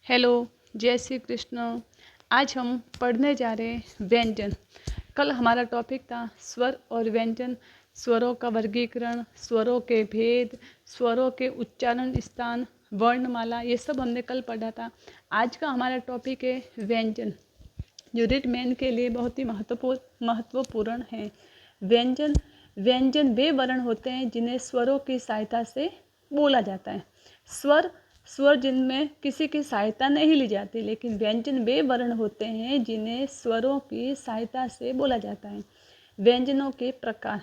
Hello, जय श्री कृष्ण। आज हम पढ़ने जा रहे हैं व्यंजन। कल हमारा टॉपिक था स्वर और व्यंजन, स्वरों का वर्गीकरण, स्वरों के भेद, स्वरों के उच्चारण स्थान, वर्णमाला, ये सब हमने कल पढ़ा था। आज का हमारा टॉपिक है व्यंजन, जो रिटमैन के लिए बहुत ही महत्वपूर्ण है। व्यंजन व्यंजन वे वर्ण होते हैं जिन्हें स्वरों की सहायता से बोला जाता है। स्वर जिनमें किसी की सहायता नहीं ली जाती, लेकिन व्यंजन वे वर्ण होते हैं जिन्हें स्वरों की सहायता से बोला जाता है। व्यंजनों के प्रकार,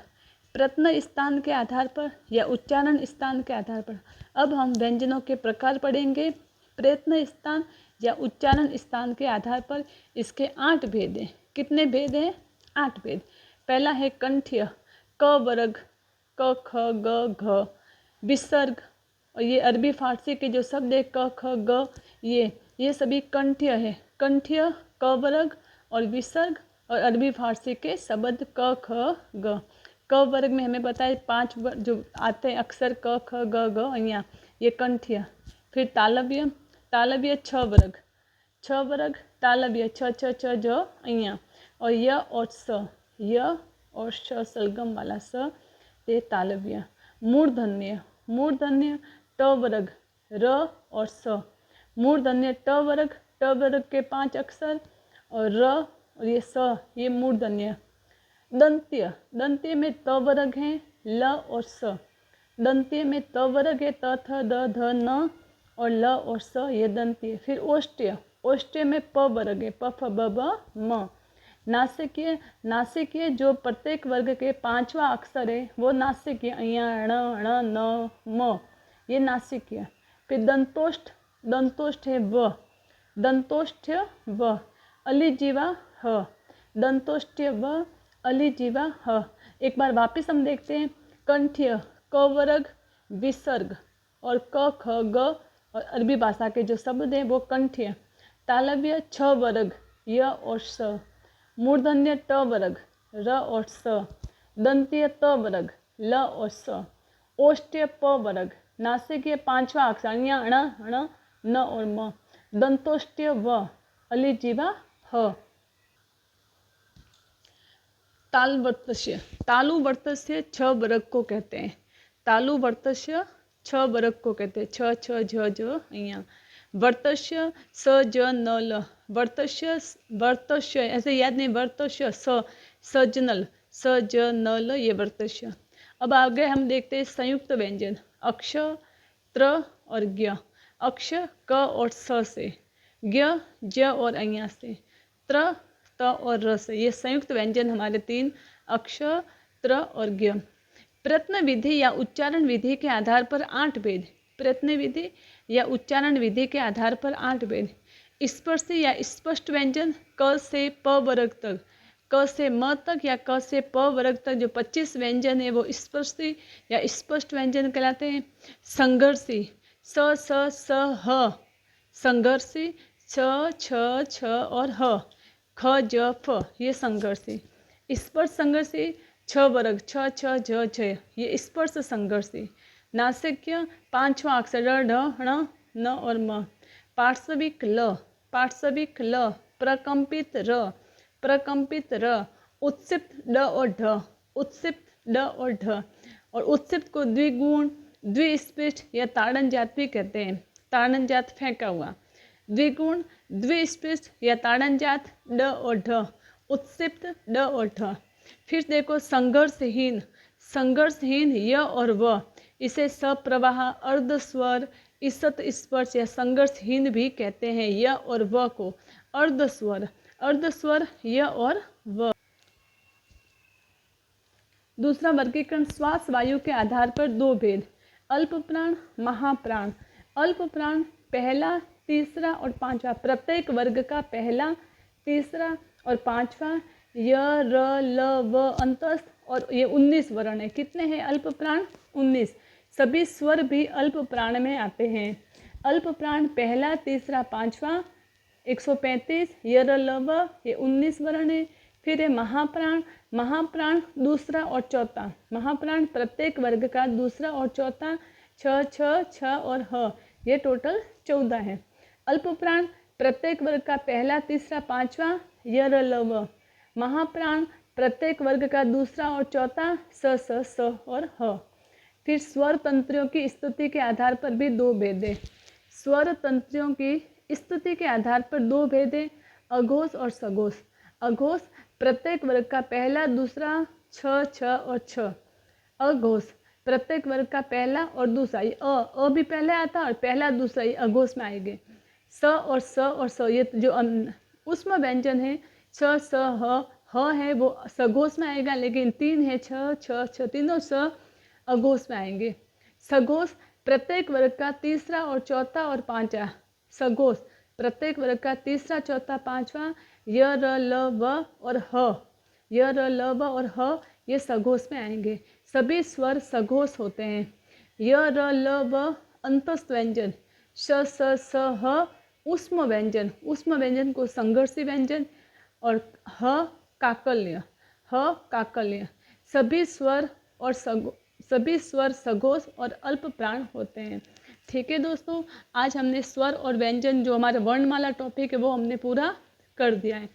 प्रत्न स्थान के आधार पर या उच्चारण स्थान के आधार पर। अब हम व्यंजनों के प्रकार पढ़ेंगे। प्रयत्न स्थान या उच्चारण स्थान के आधार पर इसके 8 भेद हैं। कितने भेद हैं? 8 भेद। पहला है कंठ्य, क वर्ग, क ख ग घ। विसर्ग, और ये अरबी फारसी के जो शब्द है क ख ग, ये सभी कंठ्य है। कंठ्य, क वर्ग और विसर्ग, और अरबी फारसी के शब्द क ख ग। क वर्ग में हमें पता है 5 जो आते हैं अक्षर क ख ग घ, यहाँ ये कंठ्य। फिर तालव्य, तालव्य 6 वर्ग, 6 वर्ग तालव्य, छ छ छ ज અહીંયા, और य और स, य और श सलगम वाला स, ते तालव्य। मूर्धन्य, मूर्धन्य ट वर्ग, र और स। मूर्धन्य ट वर्ग के 5 अक्षर, और र और ये स, ये मूर्धन्य। दंत्य, दंत्य में त वर्ग है, ल और स। दंत्य में त वर्ग है, त थ द ध न, और ल और स, ये दंत्य। फिर ओष्ठ्य, ओष्ठ्य में प वर्ग है, प फ ब ब म। नासिकीय, नासिकीय जो प्रत्येक वर्ग के 5वां अक्षर है वो नासिकीय, अ ण न म, ये नासिकीय। फिर दंतोष्ठ, दंतोष्ठ है व, दंतोष्ठ्य व। अलिजीवा ह, दंतोष्ठ्य व, अलिजीवा ह। एक बार वापस हम देखते हैं। कंठ्य, क वर्ग, विसर्ग और क ख ग, और अरबी भाषा के जो शब्द हैं वो कंठ्य। तालव्य 6 वर्ग, य और स। मूर्धन्य ट वर्ग, र और स। दंत्य त वर्ग, ल और स। ओष्ठ्य प वर्ग, नासिकीय 5वां अक्षर, यहाँ ण न और म। दंतोष्ठ्य व, अलिजीवा ह। तालुवर्तस्य, तालुवर्तस्य 6 वर्ग को कहते हैं। तालुवर्तस्य 6 वर्ग को कहते हैं। छ छ झ झ यहाँ। वर्तस्य स ज न ल, वर्तस्य, वर्तस्य ऐसे याद नहीं, वर्तस्य स, सजनल, स ज न ल, ये वर्तस्य। अब आगे हम देखते हैं संयुक्त व्यंजन, अक्ष, त्र और ज्ञ। अक्ष क और स से, ज्ञ ज और अया से, त्र त और र से, ये संयुक्त व्यंजन हमारे 3 अक्ष, त्र और ज्ञ। प्रयत्न विधि या उच्चारण विधि के आधार पर 8 भेद। प्रयत्न विधि या उच्चारण विधि के आधार पर 8 भेद। स्पर्शी या स्पष्ट व्यंजन, क से प वर्ग तक, क से म तक या क से प वर्ग तक जो 25 व्यंजन है वो स्पर्शी या स्पष्ट व्यंजन कहलाते हैं। संघर्षी, स स स ह, संघर्षी, छ छ छ और ह, ख ज फ, ये संघर्षी। स्पर्श संघर्षी 6 वर्ग, छ छ झ झ, ये स्पर्श संघर्षी। नासिक्य 5वां अक्षर, र ढ ण न और म। पार्श्विक ल, पार्श्विक ल। प्रकंपित र, प्रकंपित र। उत्सिप्त ड और ढ, उत्सिप्त ड और ढ। और उत्सिप्त को द्विगुण, द्विस्पृष्ट या ताड़न जात भी कहते हैं। ताड़न जात फेंका हुआ। द्विगुण, द्विस्पृष्ट या ताड़न जात ड और ढ, उत्सिप्त ड और ढ। फिर देखो संघर्षहीन, संघर्षहीन य और व, इसे सप्रवाह, अर्धस्वर, ईसत स्पर्श या संघर्षहीन भी कहते हैं। य और व को अर्धस्वर, अर्धस्वर य और व। दूसरा वर्गीकरण, श्वास वायु के आधार पर 2 भेद, अल्प प्राण, महाप्राण। अल्प प्राण पहला, तीसरा और 5वां, प्रत्येक वर्ग का पहला, तीसरा और 5वां, य र ल व अंतस्थ, और ये 19 वर्ण है। कितने हैं अल्प प्राण? 19। सभी स्वर भी अल्प प्राण में आते हैं। अल्प प्राण पहला, तीसरा, 5वां 135, य र ल व, ये 19 वर्ण है। फिर है महाप्राण, महाप्राण दूसरा और चौथा, महाप्राण प्रत्येक वर्ग का दूसरा और चौथा, छ छ छ और ह, ये टोटल 14 है। अल्पप्राण प्रत्येक वर्ग का पहला, तीसरा, पांचवा य र ल व। महाप्राण प्रत्येक वर्ग का दूसरा और चौथा स स और ह। फिर स्वर तंत्रियों की स्तुति के आधार पर भी दो भेद है। स्वर तंत्रियों की स्तुति के आधार पर दो भेद है, अघोष और सघोष। अघोष प्रत्येक वर्ग का पहला, दूसरा छ छ और छ। अघोष प्रत्येक वर्ग का पहला और दूसरा, ये अ भी पहले आता और पहला दूसरा ये अघोष में आएंगे। स और स ये जो उष्म व्यंजन है छ स ह है वो सघोष में आएगा, लेकिन तीन है छ छ छ, तीनों स अघोष में आएंगे। सघोष प्रत्येक वर्ग का तीसरा और चौथा और पांचवा। सघोष प्रत्येक वर्ग का तीसरा, चौथा, पांचवा य र ल व और ह। य र ल व और ह ये सघोष में आएंगे। सभी स्वर सघोष होते हैं। य र ल व अंतस्थ व्यंजन, श स स ह उष्म व्यंजन, उष्म व्यंजन को संघर्षी व्यंजन, और ह काकल्य, ह काकल्य। सभी स्वर सघोष और अल्प प्राण होते हैं। ठीक है दोस्तों, आज हमने स्वर और व्यंजन जो हमारा वर्णमाला टॉपिक है वो हमने पूरा कर दिया है।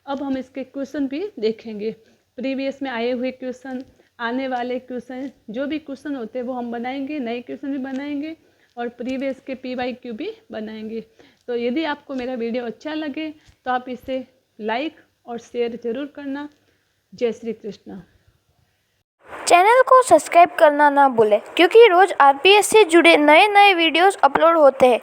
अब हम इसके क्वेश्चन भी देखेंगे, प्रीवियस में आए हुए क्वेश्चन, आने वाले क्वेश्चन, जो भी क्वेश्चन होते हैं वो हम बनाएंगे, नए क्वेश्चन भी बनाएंगे और प्रीवियस के PYQ भी बनाएंगे। तो यदि आपको मेरा वीडियो अच्छा लगे तो आप इसे लाइक और शेयर जरूर करना। जय श्री कृष्ण। चैनल को सब्सक्राइब करना ना भूलें, क्योंकि रोज RPS से जुड़े नए नए वीडियोस अपलोड होते हैं।